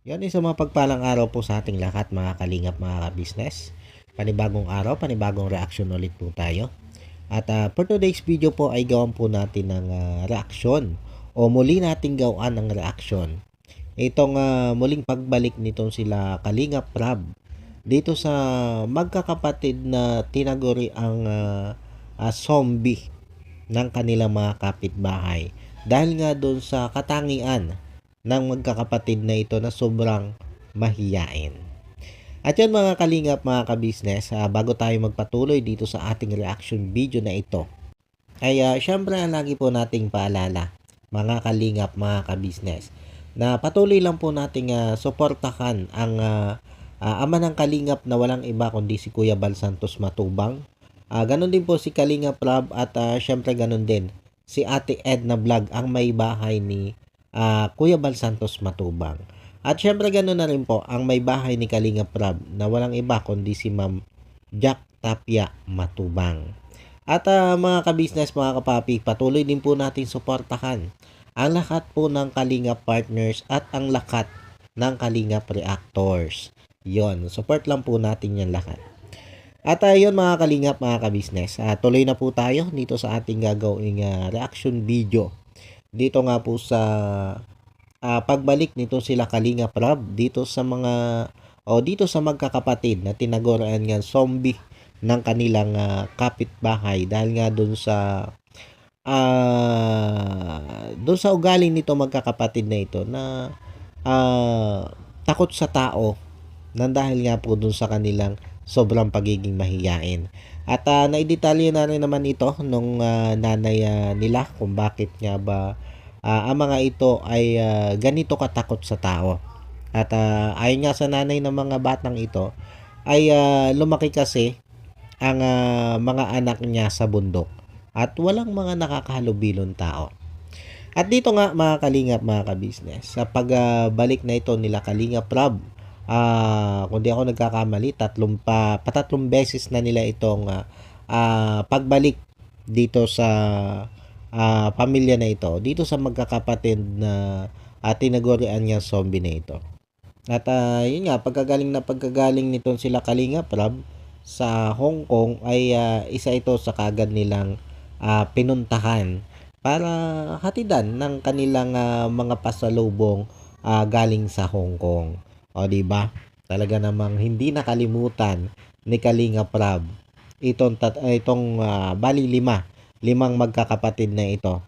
Yan isang mapagpalang araw po sa ating lahat mga kalingap mga ka-business. Panibagong araw, panibagong reaksyon ulit po tayo. At for today's video po ay gawan po natin ng reaksyon o muli nating gawan ng reaksyon. Itong muling pagbalik nitong sila Kalingap Rab dito sa magkakapatid na tinaguri ang zombie ng kanilang mga kapitbahay. Dahil nga doon sa katangian ng magkakapatid na ito na sobrang mahiyain. At yan mga kalingap mga kabisnes, bago tayo magpatuloy dito sa ating reaction video na ito, ay syempre ang lagi po nating paalala mga kalingap mga kabisnes na patuloy lang po nating suportahan ang ama ng kalingap na walang iba kundi si Kuya Bal Santos Matubang. Ganon din po si Kalingap Rab at syempre ganon din si Ate Edna Vlog ang may bahay ni Kuya Bal Santos Matubang. At syempre ganoon na rin po ang may bahay ni Kalingap Rab na walang iba kundi si Ma'am Jack Tapia Matubang. At mga kabisnes, mga kapapi, patuloy din po natin suportahan ang lahat po ng Kalingap partners at ang lahat ng Kalingap reactors. Yon, support lang po natin yan lahat. At yun mga kalingap, mga kabisnes, tuloy na po tayo dito sa ating gagawing reaction video. Dito nga po sa pagbalik nito sila Kalingap Rab dito sa mga dito sa magkakapatid na tinagurian nga zombie ng kanilang kapitbahay dahil nga doon sa ugali nito magkakapatid na ito na takot sa tao nang dahil nga po doon sa kanilang sobrang pagiging mahiyain. At naidetalye na rin naman ito nung nanay nila kung bakit nga ba ang mga ito ay ganito katakot sa tao. At ayon nga sa nanay ng mga batang ito ay lumaki kasi ang mga anak niya sa bundok at walang mga nakakahalubilon tao. At dito nga mga kalingap mga kabisnes, sa pagbalik na ito nila Kalingap Rab, kung di ako nagkakamali, patatlong beses na nila itong pagbalik dito sa pamilya na ito, dito sa magkakapatid na tinagurian nga zombie na ito. At yun nga, pagkagaling nitong sila Kalingap Rab sa Hong Kong ay isa ito sa kagad nilang pinuntahan para hatidan ng kanilang mga pasalubong galing sa Hong Kong. O di ba? Talaga namang hindi nakalimutan ni Kalingap Rab itong bali limang magkakapatid na ito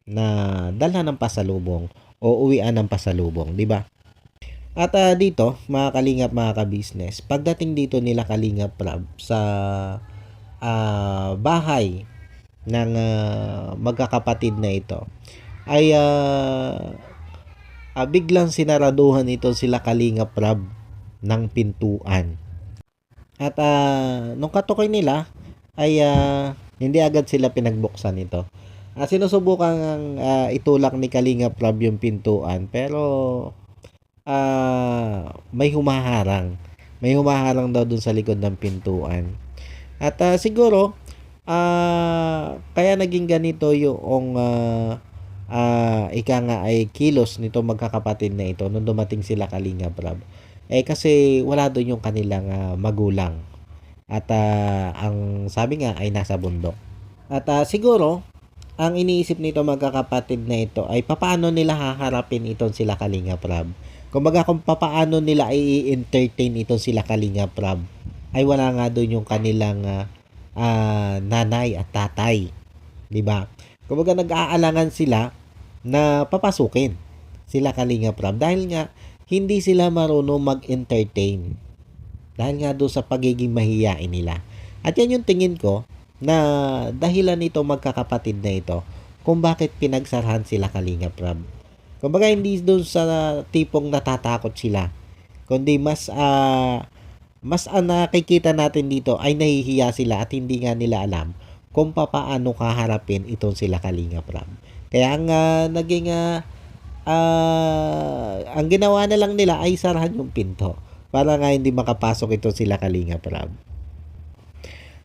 na dala ng pasalubong o uwian ng pasalubong, di ba? At dito, mga kalingap, mga ka-business, pagdating dito nila Kalingap Rab sa bahay ng magkakapatid na ito, ay biglang sinaraduhan ito sila Kalingap Rab ng pintuan. At nung katukoy nila, ay hindi agad sila pinagbuksan ito. Sinusubukan itulak ni Kalingap Rab yung pintuan, pero may humaharang. May humaharang daw dun sa likod ng pintuan. At siguro, kaya naging ganito yung ika nga ay kilos nito magkakapatid na ito nung dumating sila Kalingap Rab. Kasi wala doon yung kanilang magulang. At ang sabi nga ay nasa bundok. At siguro, ang iniisip nito magkakapatid na ito ay papaano nila haharapin itong sila Kalingap Rab. Kumbaga kung papaano nila i-entertain itong sila Kalingap Rab, ay wala nga doon yung kanilang nanay at tatay. Diba? Kumbaga nag-aalangan sila na papasukin sila Kalingap Rab dahil nga hindi sila marunong mag-entertain. Dahil nga doon sa pagiging mahiyain nila. At yan yung tingin ko na dahilan nito magkakapatid na ito kung bakit pinagsarahan sila Kalingap Rab. Kumbaga hindi doon sa tipong natatakot sila, kundi mas nakikita natin dito ay nahihiya sila at hindi nga nila alam kung paano kaharapin itong sila Kalingap Rab. Kaya ang ang ginawa na lang nila ay sarahan yung pinto para nga hindi makapasok ito sila Kalingap Rab.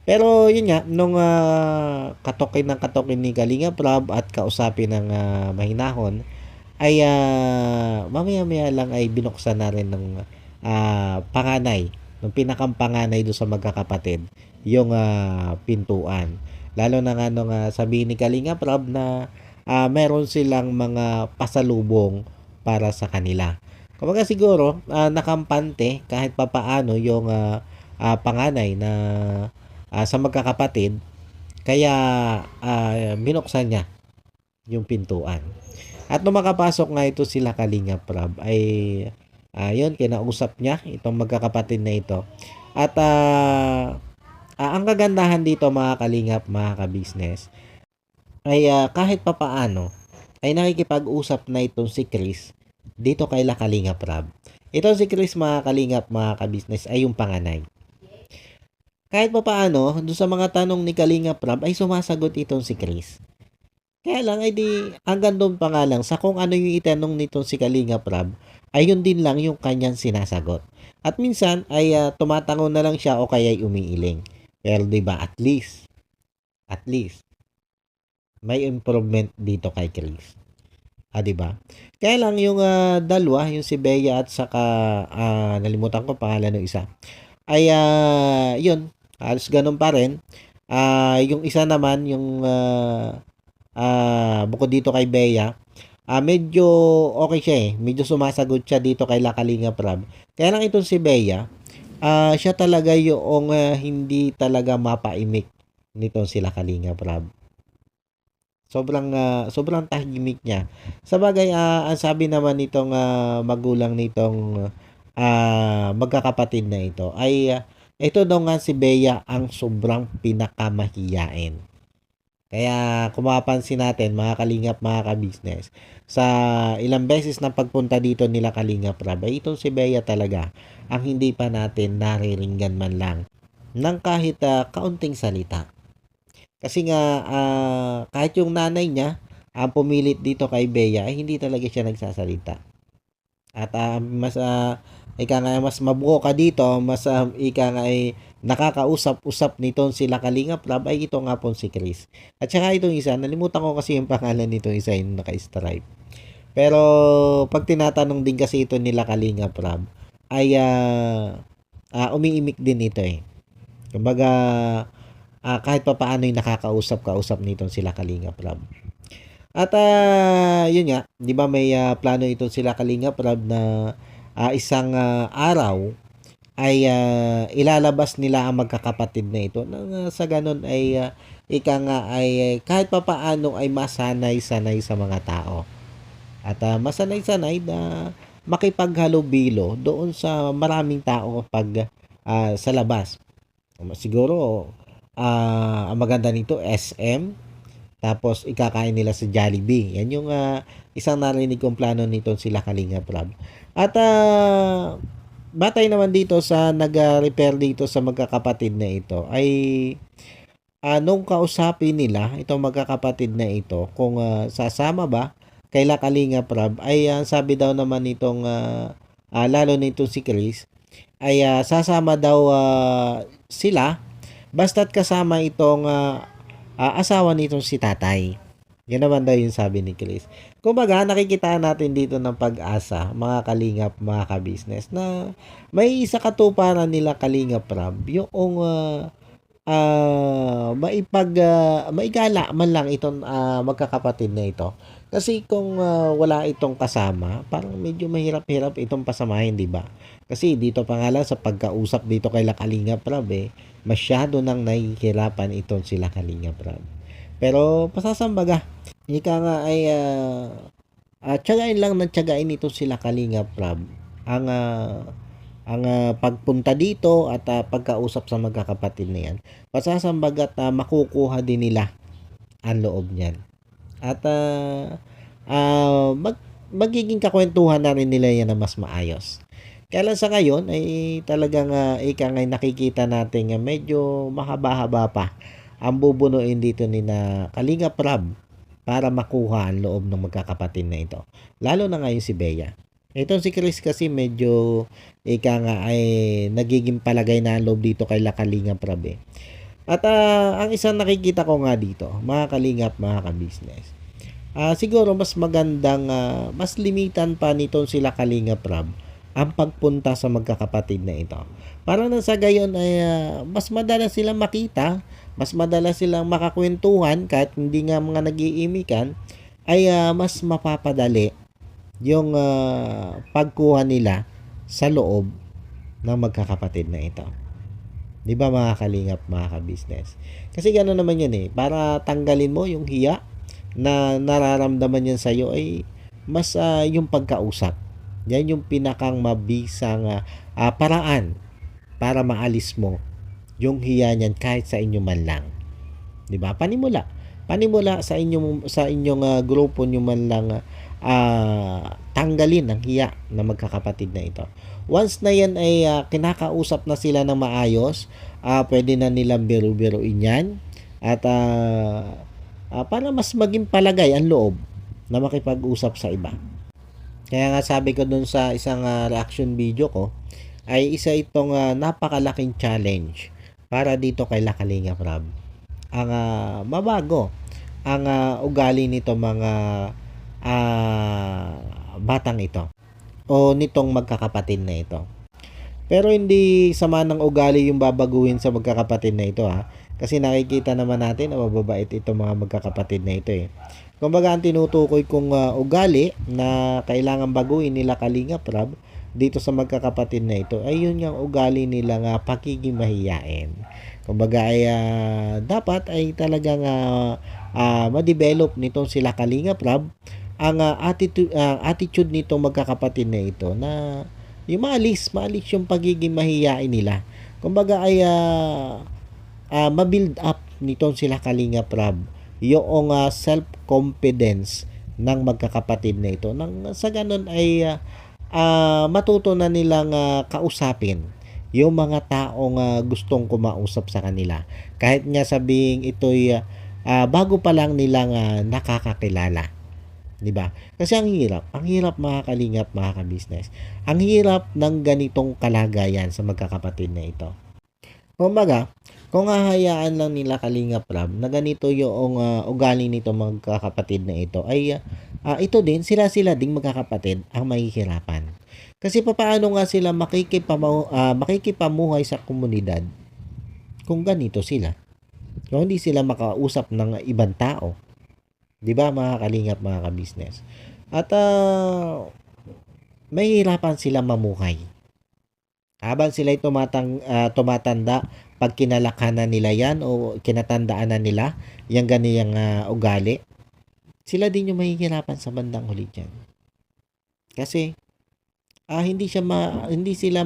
Pero yun nga, nung katokin ni Kalingap Rab at kausapin ng mahinahon, ay mamaya-maya lang ay binuksan na rin ng panganay, ng pinakampanganay doon sa magkakapatid, yung pintuan. Lalo na nga nung sabihin ni Kalinga Prab na meron silang mga pasalubong para sa kanila. Kumbaga siguro nakampante kahit papaano yung panganay na sa magkakapatid, kaya binuksan niya yung pintuan. At nung makapasok nga ito sila Kalinga Prab ay yun, kinausap niya itong magkakapatid na ito. At ang kagandahan dito mga Kalingap, mga ka-business, ay kahit papaano ay nakikipag-usap na itong si Chris dito kay La Kalinga Prab. Itong si Chris mga Kalingap, mga ka-business, ay yung panganay. Kahit papaano, doon sa mga tanong ni Kalinga Prab ay sumasagot itong si Chris. Kaya lang, ay di, hanggang doon pa nga lang, sa kung ano yung itanong nitong si Kalinga Prab, ay yun din lang yung kanyang sinasagot. At minsan, ay tumatango na lang siya o kaya umiiling. Pero di ba at least, may improvement dito kay Chris. Di ba? Kaya lang yung dalawa, yung si Bea at saka, nalimutan ko pangalan ng isa, ay yun, halos ganun pa rin. Yung isa naman, yung bukod dito kay Bea, medyo okay siya eh. Medyo sumasagot siya dito kay La Kalinga Prab. Kaya lang itong si Bea, siya talaga yung hindi talaga mapaimik nitong sila Kalinga Prab. Sobrang tahimik niya. Sa bagay, ang sabi naman nitong magulang nitong magkakapatid na ito ay ito daw nga si Bea ang sobrang pinakamahiyain. Kaya kung mapapansin natin mga Kalingap, mga ka-business, sa ilang beses na pagpunta dito nila Kalingap Rab, ay itong si Bea talaga ang hindi pa natin nariringgan man lang ng kahit kaunting salita. Kasi nga kahit yung nanay niya ang pumilit dito kay Bea ay hindi talaga siya nagsasalita. At mas mas mabuo ka dito, mas ika nga ay nakakausap-usap nitong sila Kalingap Rab ay ito nga po si Chris. At saka itong isa, nalimutan ko kasi yung pangalan nitong isa yung naka-stripe. Pero pag tinatanong din kasi ito nila Kalingap Rab ay umiimik din ito eh. Kumbaga kahit pa paano yung nakakausap nitong sila Kalingap Rab. At yun nga, 'di ba may plano ito sila Kalingap Rab na isang araw ay ilalabas nila ang magkakapatid na ito nang sa ganun ay ika nga ay kahit papaano ay masanay-sanay sa mga tao. At masanay-sanay na makipaghalubilo doon sa maraming tao pag sa labas. Siguro ang maganda nito SM, tapos ikakain nila sa Jollibee. Yan yung isang narinig kong plano nito sila Kalingap Rab. At batay naman dito sa nag-repair dito sa magkakapatid na ito ay nung kausapin nila itong magkakapatid na ito kung sasama ba kay La Kalingap Rab ay sabi daw naman nitong lalo nito si Chris ay sasama daw sila basta't kasama itong asawa nitong si tatay. Yan naman daw yung sabi ni Chris. Kumbaga, nakikita natin dito ng pag-asa, mga Kalingap, mga ka-business, na may isa katuparan nila Kalingap Rab, yung maigala man lang itong magkakapatid na ito. Kasi kung wala itong kasama, parang medyo mahirap-hirap itong pasamahin, di ba? Kasi dito pa nga lang sa pagkausap dito kay La Kalingap Rab, masyado nang nahihirapan itong sila Kalingap Rab. Pero pasasambaga, ika nga ay tiyagain lang ng tiyagain ito sila Kalingap Rab ang pagpunta dito at pagkausap sa magkakapatid na yan. Pasasambagat makukuha din nila ang loob niyan. At magiging kakwentuhan na rin nila yan na mas maayos. Kaya lang sa ngayon ay talagang ika nga nakikita natin medyo mahaba-haba pa ang bubunuin dito ni na Kalingap Rab para makuha ang loob ng magkakapatid na ito. Lalo na ngayon si Bea. Itong si Chris kasi medyo ika nga ay nagiging palagay na ang loob dito kay La Kalingap Rab eh. At ang isang nakikita ko nga dito, mga Kalingap, mga ka-business, Siguro mas magandang, mas limitan pa nitong sila Kalinga Prab ang pagpunta sa magkakapatid na ito. Para na sa gayon ay mas madalas silang makita, mas madalas silang makakwentuhan kahit hindi nga mga nag-iimikan, ay mas mapapadali yung pagkuha nila sa loob ng magkakapatid na ito. Di ba mga kalingap, mga ka-business? Kasi gano'n naman yan eh. Para tanggalin mo yung hiya na nararamdaman yan sa'yo ay mas yung pagkausap. Yan yung pinakang mabisang paraan para maalis mo yung hiya niyan kahit sa inyo man lang. 'Di ba? Panimula sa inyong grupo nyo man lang tanggalin ang hiya na magkakapatid na ito. Once na yan ay kinakausap na sila ng maayos, pwede na nilang biru-biruin yan at para mas maging palagay ang loob na makipag-usap sa iba. Kaya nga sabi ko dun sa isang reaction video ko, ay isa itong napakalaking challenge para dito kay La Kalinga Prab. Ang mabago ang ugali nito mga batang ito o nitong magkakapatid na ito. Pero hindi sama ng ugali yung babaguhin sa magkakapatid na ito kasi nakikita naman natin na mababait itong mga magkakapatid na ito eh. Kumbaga ang tinutukoy kong ugali na kailangan baguhin nila Kalinga Prab dito sa magkakapatid na ito ay yun yung ugali nila nga pagiging mahiyain. Kumbaga ay dapat ay talagang ma-develop nitong sila Kalinga Prab ang attitude nitong magkakapatid na ito na yung maalis yung pagiging mahiyain nila. Kumbaga ay ma-build up nitong sila Kalinga Prab yung self-confidence ng magkakapatid na ito. Nang sa ganun ay matuto na nilang kausapin yung mga taong gustong kumausap sa kanila. Kahit nga sabing ito'y bago pa lang nilang nakakakilala. 'Di ba? Kasi ang hirap mga kalingap, mga ka-business. Ang hirap ng ganitong kalagayan sa magkakapatid na ito. Kumbaga, kung hahayaan lang nila Kalinga Prab na ganito yung ugali nito magkakapatid na ito, ay ito din, sila ding magkakapatid ang mahihirapan. Kasi paano nga sila makikipamuhay sa komunidad kung ganito sila? Kung hindi sila makausap ng ibang tao. 'Di ba mga kalingap, mga ka-business? At mahihirapan sila mamuhay. Habang sila'y tumatanda, pag kinalakahan nila yan o kinatandaan na nila yung ganiyang ugali, sila din yung mahihirapan sa bandang huli dyan. Kasi hindi sila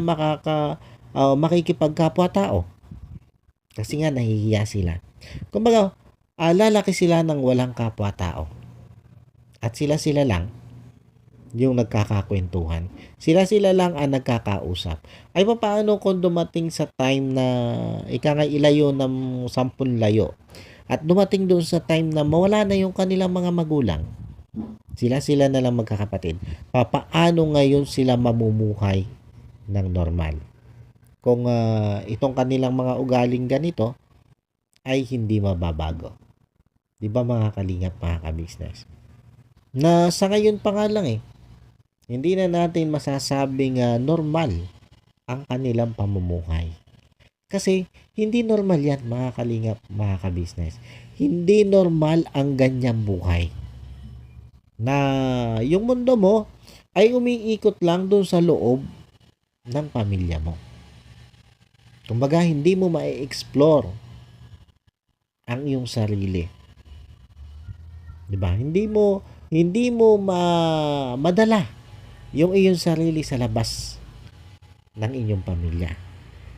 makikipagkapwa-tao. Kasi nga nahihiya sila. Kumbaga, lalaki sila ng walang kapwa-tao. At sila lang yung nagkakakwentuhan. Sila lang ang nagkakausap. Ay paano kung dumating sa time na ilayo ng 10 layo at dumating doon sa time na mawala na yung kanilang mga magulang? Sila na lang magkakapatid. Paano ngayon sila mamumuhay ng normal? Kung itong kanilang mga ugaling ganito ay hindi mababago. 'Di ba mga kalingap, mga ka-business? Na sa ngayon pa nga lang hindi na natin masasabing normal ang kanilang pamumuhay. Kasi hindi normal yan, mga kalingap, mga ka-business. Hindi normal ang ganyang buhay. Na yung mundo mo ay umiikot lang doon sa loob ng pamilya mo. Kumbaga, hindi mo ma-explore ang iyong sarili. 'Di ba? Hindi mo madala yung iyong sarili sa labas ng inyong pamilya.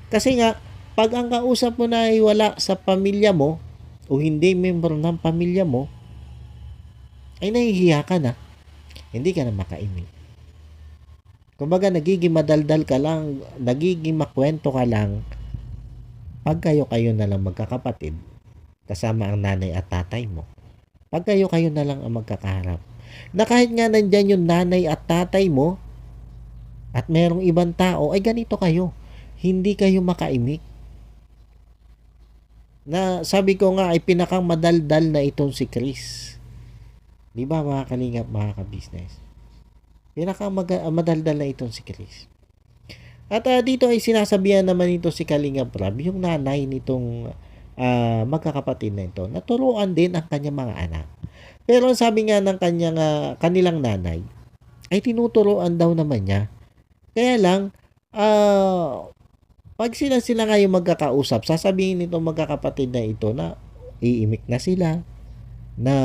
Kasi nga, pag ang kausap mo na ay wala sa pamilya mo o hindi member ng pamilya mo, ay nahihiya ka na. Hindi ka na makaimik. Kumbaga, nagiging madaldal ka lang, nagiging makwento ka lang pag kayo na lang magkakapatid kasama ang nanay at tatay mo. Pag kayo na lang ang magkakaharap. Na kahit nga nandyan yung nanay at tatay mo at merong ibang tao, ay ganito kayo. Hindi kayo makaimik. Na sabi ko nga ay pinakang madaldal na itong si Chris. Di ba mga kalingap, mga ka-business? Madaldal na itong si Chris. At dito ay sinasabihan naman ito si Kalingap Rab, yung nanay nitong magkakapatid na ito, naturuan din ang kanyang mga anak. Pero sabi nga ng kanilang nanay, ay tinuturuan daw naman niya. Kaya lang, pag sila ngayon magkakausap, sasabihin nitong magkakapatid na ito na iimik na sila, na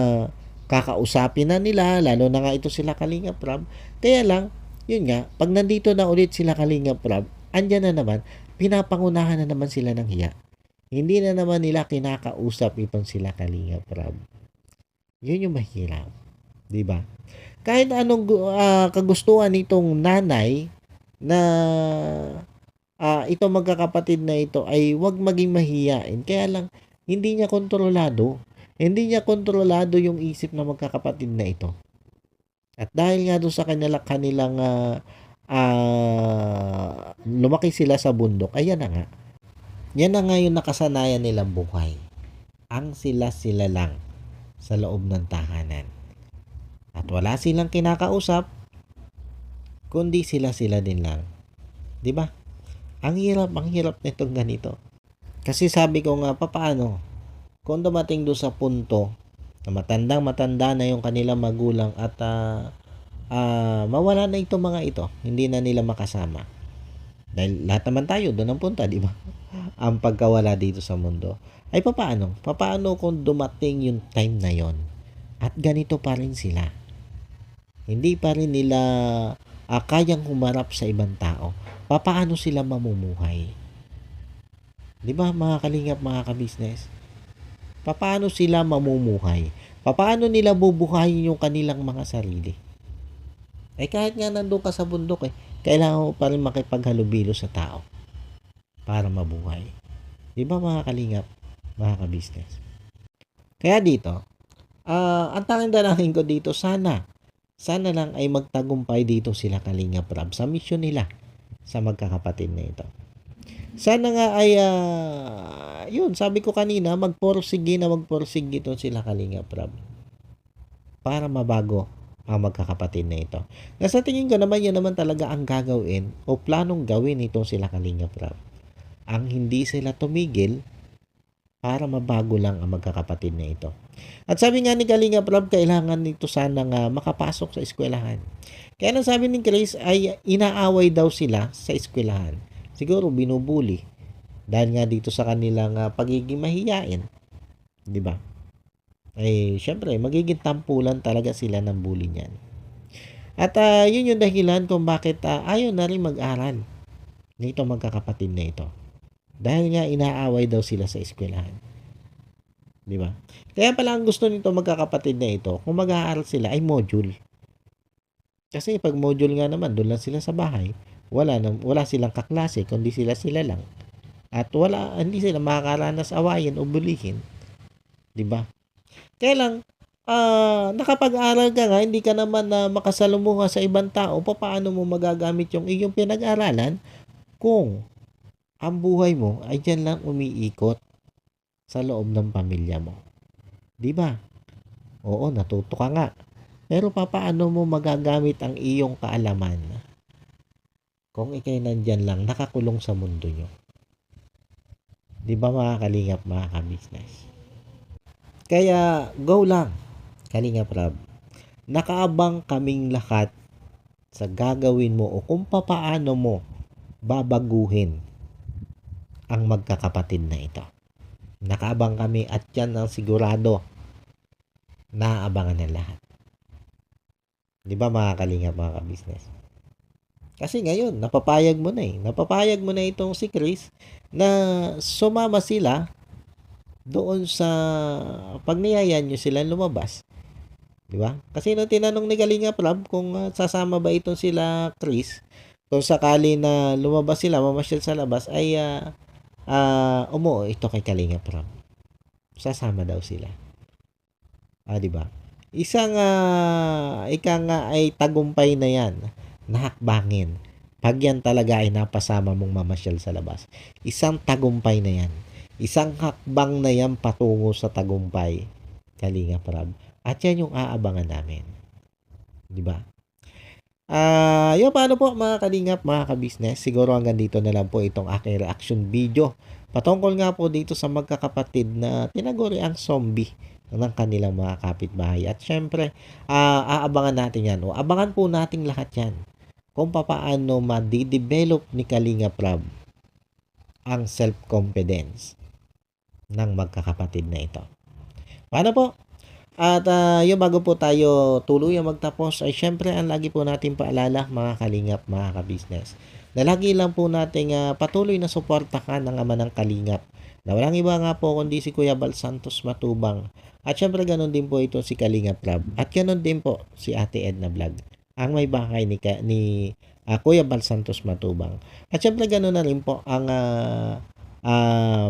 kakausapin na nila, lalo na nga ito sila Kalingap Rab. Kaya lang, yun nga, pag nandito na ulit sila Kalingap Rab, andyan na naman, pinapangunahan na naman sila ng hiya. Hindi na naman nila kinakausap itong sila Kalingap Rab. Yun yung mahirap. Diba? Kahit anong kagustuhan nitong nanay na itong magkakapatid na ito ay wag maging mahiyain. Kaya lang, hindi niya kontrolado. Hindi niya kontrolado yung isip ng magkakapatid na ito. At dahil nga doon sa kanilang lumaki sila sa bundok, ayan na nga. Yan na nga yung nakasanayan nilang buhay. Ang sila lang sa loob ng tahanan. At wala silang kinakausap, kundi sila din lang. 'Di ba? Ang hirap nitong ganito. Kasi sabi ko nga, papaano kung dumating doon sa punto na matanda na yung kanilang magulang at mawala na itong mga ito, hindi na nila makasama. Dahil lahat naman tayo doon ang punta, di ba? Ang pagkawala dito sa mundo. Ay papaano? Papaano kung dumating yung time na yon at ganito pa rin sila? Hindi pa rin nila kayang humarap sa ibang tao. Papaano sila mamumuhay? Di ba mga kalingap, mga ka-business? Papaano sila mamumuhay? Papaano nila bubuhayin yung kanilang mga sarili? Eh kahit nga nandun ka sa bundok kailangan mo pa rin makipaghalubilo sa tao para mabuhay. Di ba mga kalingap, mga ka-business? Kaya dito, ang tanging dalangin ko dito, sana lang ay magtagumpay dito sila Kalingap Rab sa mission nila sa magkakapatid na ito. Sana nga ay yun, sabi ko kanina, magporsige ito sila Kalingap Rab para mabago ang magkakapatid na ito. Sa tingin ko naman, yan naman talaga ang gagawin o planong gawin ito sila Kalingap Rab. Ang hindi sila tumigil para mabago lang ang magkakapatid na ito. At sabi nga ni Kalingap Rab, kailangan nito sana nga makapasok sa eskwelahan. Kaya nang sabi ni Grace ay inaaway daw sila sa eskwelahan. Siguro binubuli dahil nga dito sa kanilang pagiging mahiyain. 'Di ba? Ay syempre magiging tampulan talaga sila ng bully niyan. At yun yung dahilan kung bakit ayaw na rin mag-aral nito magkakapatid na ito. Dahil nga inaaway daw sila sa eskwelahan. 'Di ba? Kaya pala ang gusto nito magkakapatid na ito, kung mag-aaral sila ay module. Kasi pag module nga naman, doon lang sila sa bahay. Wala silang kaklase, kundi sila lang. At hindi sila makakaranas awayin o bulihin. 'Di ba? Kaya lang, nakapag-aral ka nga, hindi ka naman makasalumuha sa ibang tao, paano mo magagamit yung iyong pinag-aralan kung ang buhay mo ay dyan lang umiikot sa loob ng pamilya mo? 'Di ba? Oo, natuto ka nga. Pero paano mo magagamit ang iyong kaalaman kung ikay nandyan lang, nakakulong sa mundo nyo? 'Di ba mga kalingap, mga ka-business? Kaya go lang, Kalingap Rab. Nakaabang kaming lahat sa gagawin mo o kung paano mo babaguhin ang magkakapatid na ito. Nakaabang kami at yan ang sigurado naaabangan ng lahat. 'Di ba mga kalingap, mga ka-business? Kasi ngayon, napapayag mo na itong si Chris na sumama sila doon sa pagniyayaan nyo sila lumabas. 'Di ba? Kasi nung tinanong ni Kalingap Rab kung sasama ba itong sila Chris, kung sakali na lumabas sila, mamasyal sa labas, ay umuo ito kay Kalingap Rab. Sasama daw sila. 'Di ba? Isang ika nga ay tagumpay na yan, nahakbangin. Pag yan talaga ay napasama mong mamasyal sa labas. Isang tagumpay na yan. Isang hakbang na yan patungo sa tagumpay Kalingap Rab. At yan yung aabangan namin. Di ba? Yun, paano po mga kalingap, mga kabisnes? Siguro hanggang dito na lang po itong aking reaction video. Patungkol nga po dito sa magkakapatid na tinaguri ang zombie ng kanilang mga kapitbahay. At syempre, aabangan natin yan. O, abangan po natin lahat yan. Kung paano ma-develop ni Kalingap Rab ang self-confidence ng magkakapatid na ito. Paano po? At yung bago po tayo tuluyang magtapos ay syempre ang lagi po natin paalala mga kalingap, mga kabisnes, na lagi lang po nating patuloy na suportahan ng ama ng kalingap na walang iba nga po kundi si Kuya Bal Santos Matubang. At syempre ganun din po ito si Kalingap Rab. At ganun din po si Ate Edna Vlog, ang may bahay ni Kuya Bal Santos Matubang. At syempre ganun na rin po ang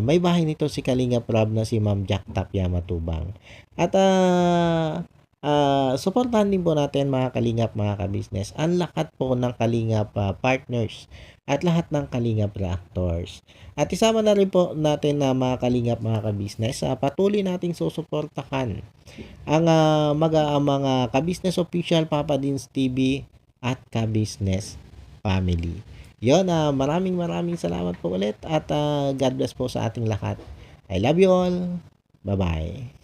may bahay nito si Kalingap Rab na si Ma'am Jack Tapia Matubang. At suportahan din po natin mga kalingap, mga kabisnes, ang lahat po ng kalingap partners at lahat ng kalingap reactors. At isama na rin po natin na mga kalingap, mga kabisnes, patuloy nating susuportahan ang mga kabisnes official, Papa Dins TV at kabisnes family. Yon, maraming salamat po ulit at God bless po sa ating lahat. I love you all. Bye-bye.